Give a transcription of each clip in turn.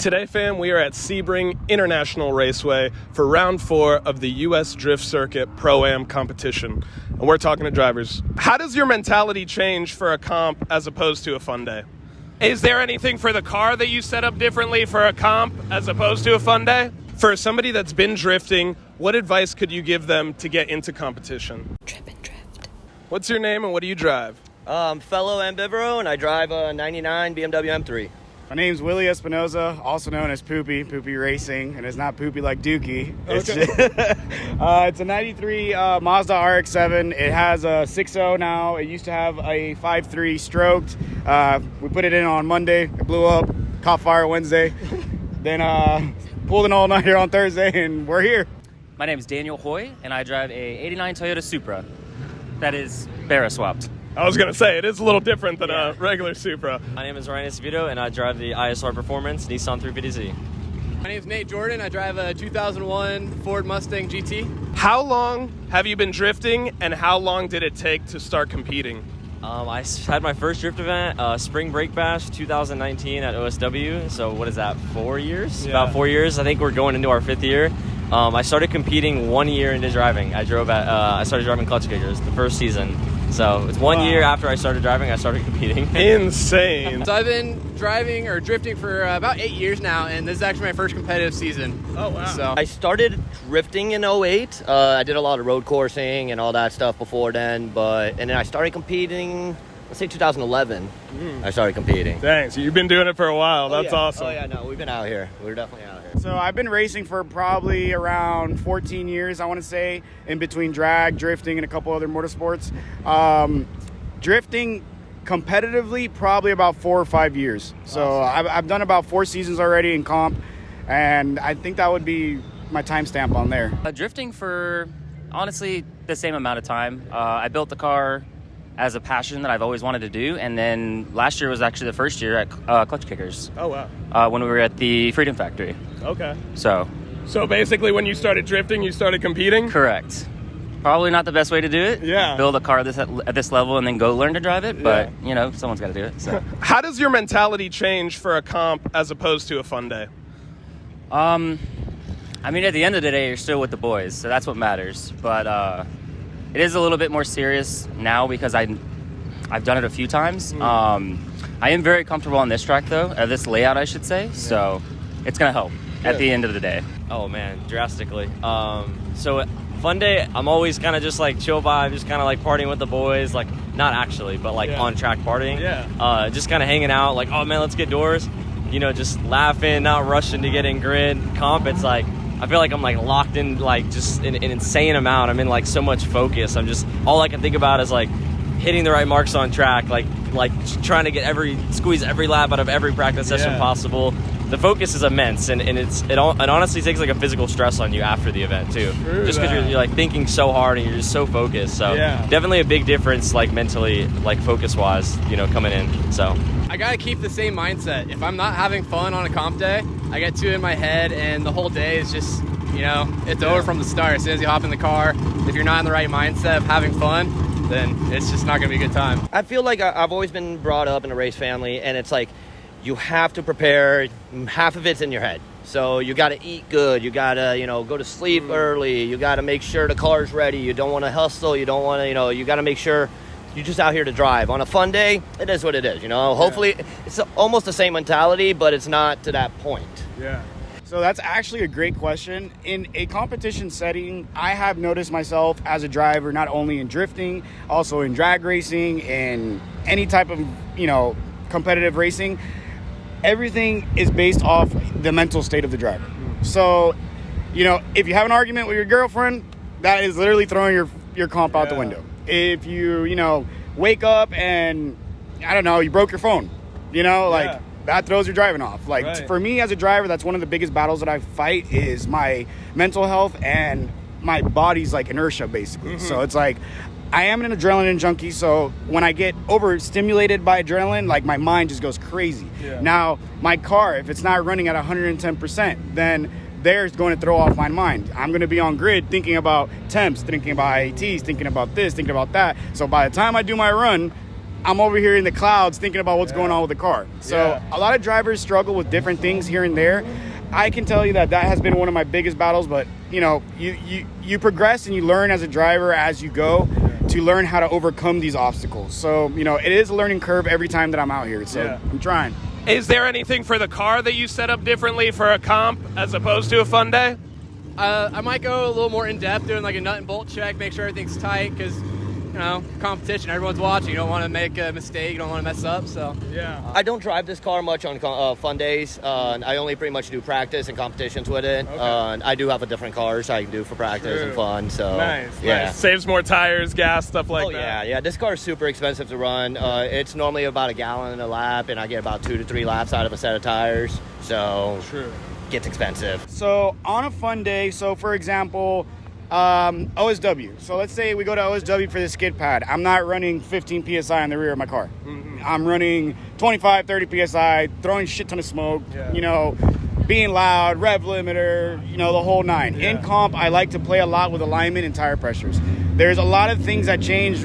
Today, fam, we are at Sebring International Raceway for round 4 of the USDrift Circuit ProAm Competition. And we're talking to drivers. How does your mentality change for a comp as opposed to a fun day? Is there anything for the car that you set up differently for a comp as opposed to a fun day? For somebody that's been drifting, what advice could you give them to get into competition? Trip and drift. What's your name and what do you drive? Fellow Ambivero, and I drive a 99 BMW M3. My name's Willie Espinoza, also known as Poopy Racing, and it's not Poopy like Dookie. It's a 93 Mazda RX-7. It has a 6.0 now. It used to have a 5.3 stroked. We put it in on Monday. It blew up, caught fire Wednesday. Then pulled an all-nighter on Thursday, and we're here. My name is Daniel Hoy, and I drive a 89 Toyota Supra that is Barra swapped. I was going to say, it is a little different than a regular Supra. My name is Ryan Esposito, and I drive the ISR Performance Nissan 350Z. My name is Nate Jordan. I drive a 2001 Ford Mustang GT. How long have you been drifting, and how long did it take to start competing? I had my first drift event, Spring Break Bash 2019 at OSW. So what is that, 4 years? Yeah. About 4 years. I think we're going into our 5th year. I started competing 1 year into driving. I started driving clutch kickers the first season. So it's 1 year after I started driving, I started competing. Insane. So I've been driving or drifting for about 8 years now, and this is actually my first competitive season. Oh, wow. So I started drifting in 08. I did a lot of road coursing and all that stuff before then, and then I started competing, let's say 2011. I started competing. Dang, so you've been doing it for a while. That's awesome. Oh yeah, no, we've been out here. We're definitely out here. So I've been racing for probably around 14 years, I want to say, in between drag, drifting, and a couple other motorsports. Drifting competitively, probably about 4 or 5 years. So I've done about 4 seasons already in comp, and I think that would be my timestamp on there. Drifting for, honestly, the same amount of time. I built the car as a passion that I've always wanted to do, and then last year was actually the first year at Clutch Kickers. Oh, wow. When we were at the Freedom Factory. Okay. So basically when you started drifting, you started competing? correct. Probably not the best way to do it. Yeah. Build a car at this level and then go learn to drive it, but someone's got to do it. So. How does your mentality change for a comp as opposed to a fun day? I mean, at the end of the day, you're still with the boys, so that's what matters. But it is a little bit more serious now because I've done it a few times. I am very comfortable on this track, though, this layout, I should say. So it's going to help at the end of the day. Oh man, drastically. So fun day, I'm always kind of just like chill vibe, just kind of like partying with the boys, like not actually, but like on track partying. Yeah. Just kind of hanging out, like, oh man, let's get doors. Just laughing, not rushing to get in grid. Comp, it's like, I feel like I'm like locked in like just an insane amount. I'm in like so much focus. I'm just, all I can think about is like hitting the right marks on track, like trying to squeeze every lap out of every practice session possible. The focus is immense, and it honestly takes like a physical stress on you after the event too. Just because you're like thinking so hard and you're just so focused. So definitely a big difference, like mentally, like focus wise, coming in. So I gotta keep the same mindset. If I'm not having fun on a comp day, I get too in my head, and the whole day is just, it's over from the start. As soon as you hop in the car, if you're not in the right mindset of having fun, then it's just not gonna be a good time. I feel like I've always been brought up in a race family, and it's like you have to prepare. Half of it's in your head. So you got to eat good. You got to, go to sleep early. You got to make sure the car's ready. You don't want to hustle. You don't want to, you got to make sure you're just out here to drive. On a fun day, it is what it is, Hopefully, it's almost the same mentality, but it's not to that point. Yeah. So that's actually a great question. In a competition setting, I have noticed myself as a driver, not only in drifting, also in drag racing and any type of, competitive racing. Everything is based off the mental state of the driver. So, if you have an argument with your girlfriend, that is literally throwing your comp out the window. If you, wake up and, I don't know, you broke your phone, that throws your driving off. For me as a driver, that's one of the biggest battles that I fight is my mental health and my body's like inertia, basically. So it's like, I am an adrenaline junkie, so when I get overstimulated by adrenaline, like my mind just goes crazy. Now, my car, if it's not running at 110%, then there's going to throw off my mind. I'm going to be on grid thinking about temps, thinking about IATs, thinking about this, thinking about that. So by the time I do my run, I'm over here in the clouds thinking about what's going on with the car. So a lot of drivers struggle with different things here and there. I can tell you that has been one of my biggest battles, but you progress and you learn as a driver as you go to learn how to overcome these obstacles. So, it is a learning curve every time that I'm out here. So I'm trying. Is there anything for the car that you set up differently for a comp as opposed to a fun day? I might go a little more in depth, doing like a nut and bolt check, make sure everything's tight, because competition, everyone's watching. You don't want to make a mistake, you don't want to mess up. So I don't drive this car much on fun days. I only pretty much do practice and competitions with it. I do have a different car, so I can do for practice and fun. So nice. Saves more tires, gas, stuff like that. Yeah. This car is super expensive to run. It's normally about a gallon a lap, and I get about 2 to 3 laps out of a set of tires. So it gets expensive. So on a fun day, for example, OSW. So let's say we go to OSW for the skid pad. I'm not running 15 PSI on the rear of my car. I'm running 25, 30 PSI, throwing a shit ton of smoke, being loud, rev limiter, the whole nine. In comp, I like to play a lot with alignment and tire pressures. There's a lot of things that change,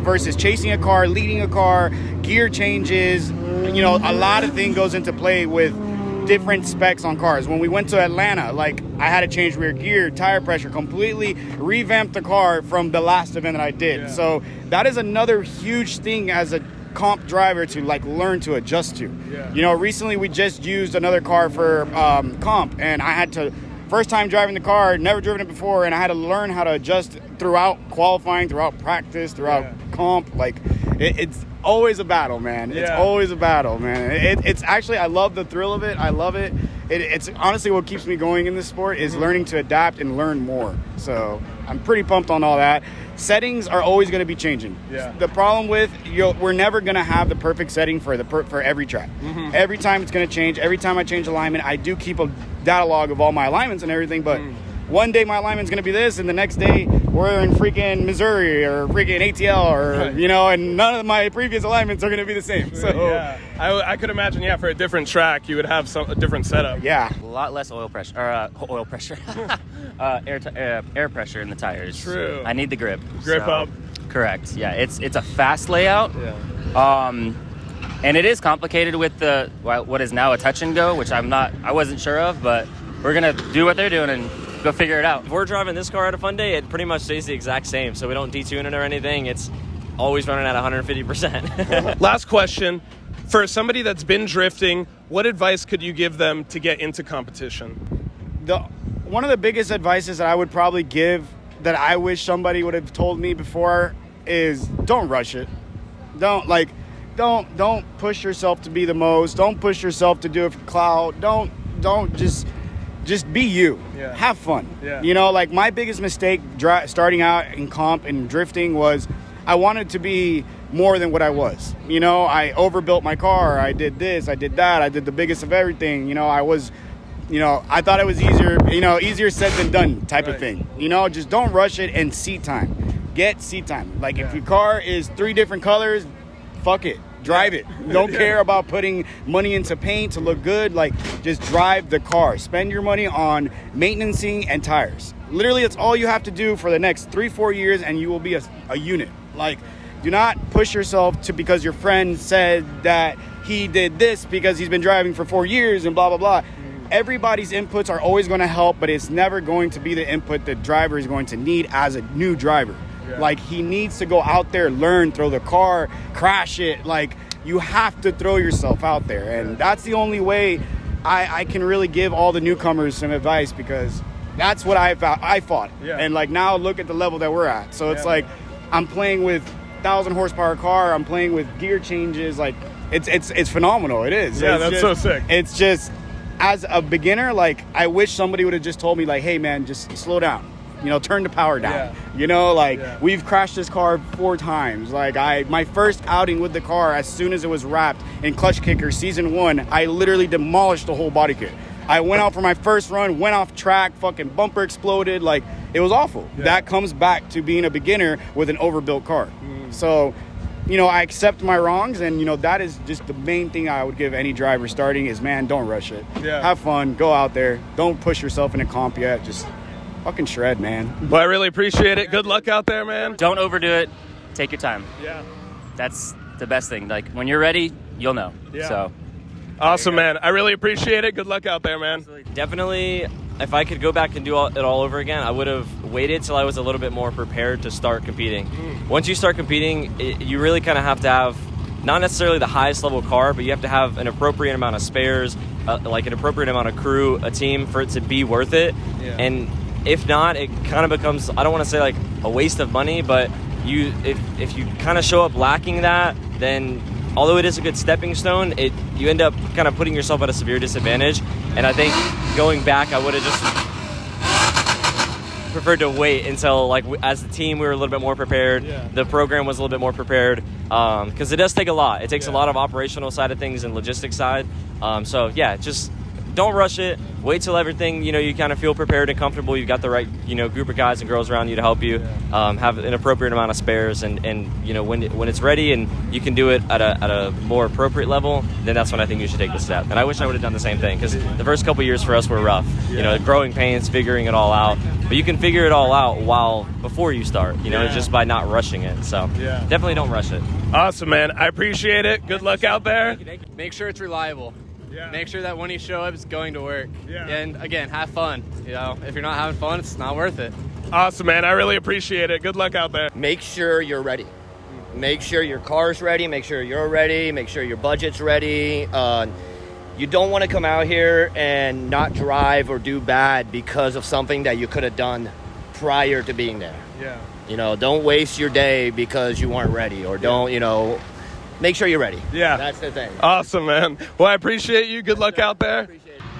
versus chasing a car, leading a car, gear changes, a lot of things goes into play with different specs on cars. When we went to Atlanta, I had to change rear gear, tire pressure, completely revamped the car from the last event that I did. So that is another huge thing as a comp driver to learn to adjust to. Recently we just used another car for comp, and I had to, first time driving the car, never driven it before, and I had to learn how to adjust throughout qualifying, throughout practice, throughout comp. It's always a battle, man. It's always a battle, man. It's actually, I love the thrill of it. I love it. It's honestly what keeps me going in this sport is learning to adapt and learn more. So I'm pretty pumped on all that. Settings are always going to be changing. The problem with we're never going to have the perfect setting for every track. Every time it's going to change. Every time I change alignment, I do keep a data log of all my alignments and everything, but one day my alignment's going to be this, and the next day we're in freaking Missouri or freaking ATL or, and none of my previous alignments are going to be the same. So I could imagine, for a different track, you would have a different setup. A lot less oil pressure, air pressure in the tires. True. I need the grip. Grip up. Correct. Yeah, it's a fast layout. And it is complicated with the what is now a touch and go, which I wasn't sure of, but we're gonna do what they're doing and go figure it out. If we're driving this car at a fun day, it pretty much stays the exact same, so we don't detune it or anything. It's always running at 150%. Last question. For somebody that's been drifting, what advice could you give them to get into competition? One of the biggest advices that I would probably give that I wish somebody would have told me before is don't rush it. Don't push yourself to be the most. Don't push yourself to do it for clout. Don't just be you. Have fun. My biggest mistake starting out in comp and drifting was I wanted to be more than what I was. I overbuilt my car. I did this, I did that. I did the biggest of everything. I thought it was easier said than done type of thing. Just don't rush it and seat time. Get seat time. If your car is 3 different colors, fuck it. Drive it. Don't care about putting money into paint to look good. Just drive the car. Spend your money on maintenancing and tires. Literally, that's all you have to do for the next 3-4 years, and you will be a unit. Do not push yourself to because your friend said that he did this because he's been driving for 4 years and blah, blah, blah. Everybody's inputs are always going to help, but it's never going to be the input the driver is going to need as a new driver. He needs to go out there, learn, throw the car, crash it. You have to throw yourself out there. And that's the only way I can really give all the newcomers some advice, because that's what I fought. And now look at the level that we're at. So it's I'm playing with 1,000 horsepower car. I'm playing with gear changes. It's phenomenal. It is. That's so sick. It's just, as a beginner, I wish somebody would have just told me, hey man, just slow down. Turn the power down. We've crashed this car 4 times. My first outing with the car, as soon as it was wrapped in Clutch Kicker season 1, I literally demolished the whole body kit. I went out for my first run, went off track, fucking bumper exploded. It was awful. That comes back to being a beginner with an overbuilt car. So, I accept my wrongs, and, that is just the main thing I would give any driver starting is, man, don't rush it. Have fun, go out there. Don't push yourself in a comp yet. Just fucking shred, man. Well, I really appreciate it. Good luck out there, man. Don't overdo it. Take your time. Yeah. That's the best thing. Like, when you're ready, you'll know. Yeah. So Awesome, man. I really appreciate it. Good luck out there, man. Definitely, if I could go back and do it all over again, I would have waited till I was a little bit more prepared to start competing. Once you start competing, you really kind of have to have not necessarily the highest level car, but you have to have an appropriate amount of spares, like an appropriate amount of crew, a team for it to be worth it. Yeah. And if not, it kind of becomes, I don't want to say like a waste of money, but if you kind of show up lacking that, then although it is a good stepping stone, you end up kind of putting yourself at a severe disadvantage. And I think going back, I would have just preferred to wait until, like, as a team, we were a little bit more prepared. Yeah. The program was a little bit more prepared, because it does take a lot. It takes a lot of operational side of things and logistics side. So yeah, just don't rush it. Wait till everything, you kind of feel prepared and comfortable. You've got the right, group of guys and girls around you to help you. Have an appropriate amount of spares, and when it's ready and you can do it at a more appropriate level, then that's when I think you should take the step. And I wish I would have done the same thing, because the first couple years for us were rough. Growing pains, figuring it all out. But you can figure it all out before you start, just by not rushing it. So definitely don't rush it. Awesome, man. I appreciate it. Good luck out there. Make sure it's reliable. Yeah. Make sure that when you show up, it's going to work. Yeah. And again, have fun. If you're not having fun, it's not worth it. Awesome, man. I really appreciate it. Good luck out there. Make sure you're ready. Make sure your car's ready. Make sure you're ready. Make sure your budget's ready. You don't want to come out here and not drive or do bad because of something that you could have done prior to being there. Yeah. Don't waste your day because you weren't ready, or don't, make sure you're ready. Yeah. That's the thing. Awesome, man. Well, I appreciate you. Good luck out there.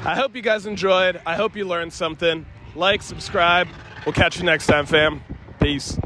I hope you guys enjoyed. I hope you learned something. Like, subscribe. We'll catch you next time, fam. Peace.